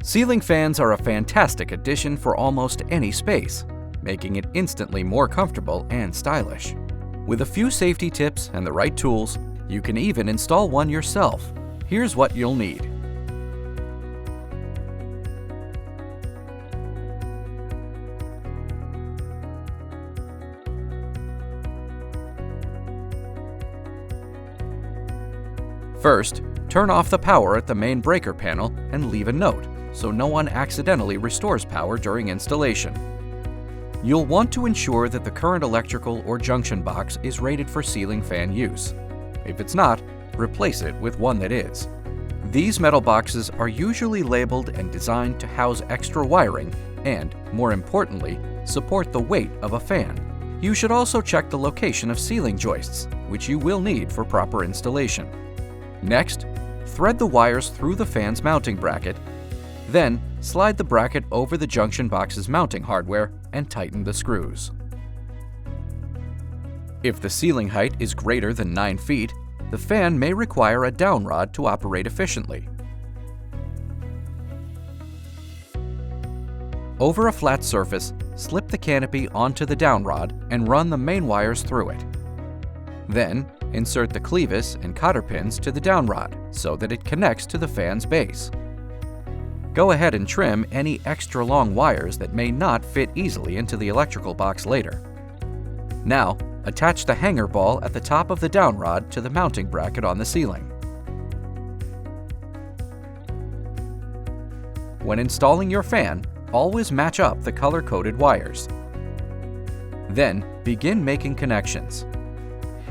Ceiling fans are a fantastic addition for almost any space, making it instantly more comfortable and stylish. With a few safety tips and the right tools, you can even install one yourself. Here's what you'll need. First, turn off the power at the main breaker panel and leave a note so no one accidentally restores power during installation. You'll want to ensure that the current electrical or junction box is rated for ceiling fan use. If it's not, replace it with one that is. These metal boxes are usually labeled and designed to house extra wiring and, more importantly, support the weight of a fan. You should also check the location of ceiling joists, which you will need for proper installation. Next, thread the wires through the fan's mounting bracket. Then, slide the bracket over the junction box's mounting hardware and tighten the screws. If the ceiling height is greater than 9 feet, the fan may require a downrod to operate efficiently. Over a flat surface, slip the canopy onto the downrod and run the main wires through it. Then, insert the clevis and cotter pins to the downrod so that it connects to the fan's base. Go ahead and trim any extra long wires that may not fit easily into the electrical box later. Now, attach the hanger ball at the top of the downrod to the mounting bracket on the ceiling. When installing your fan, always match up the color-coded wires. Then, begin making connections.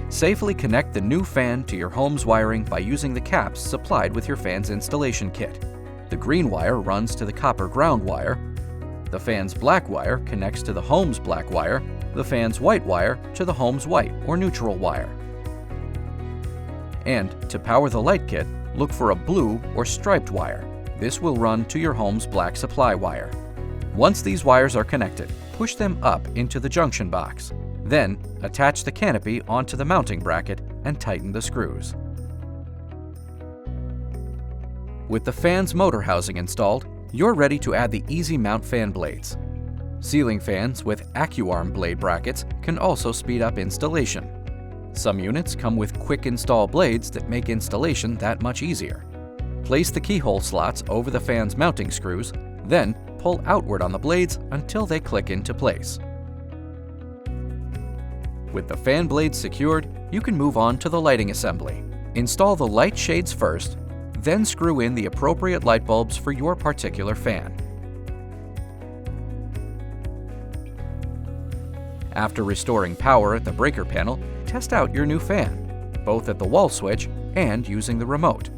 Safely connect the new fan to your home's wiring by using the caps supplied with your fan's installation kit. The green wire runs to the copper ground wire. The fan's black wire connects to the home's black wire. The fan's white wire to the home's white or neutral wire. And to power the light kit, look for a blue or striped wire. This will run to your home's black supply wire. Once these wires are connected, push them up into the junction box. Then, attach the canopy onto the mounting bracket and tighten the screws. With the fan's motor housing installed, you're ready to add the easy mount fan blades. Ceiling fans with AccuArm blade brackets can also speed up installation. Some units come with quick install blades that make installation that much easier. Place the keyhole slots over the fan's mounting screws, then pull outward on the blades until they click into place. With the fan blades secured, you can move on to the lighting assembly. Install the light shades first, then screw in the appropriate light bulbs for your particular fan. After restoring power at the breaker panel, test out your new fan, both at the wall switch and using the remote.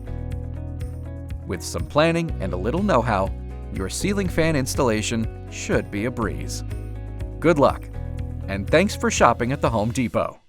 With some planning and a little know-how, your ceiling fan installation should be a breeze. Good luck, and thanks for shopping at the Home Depot.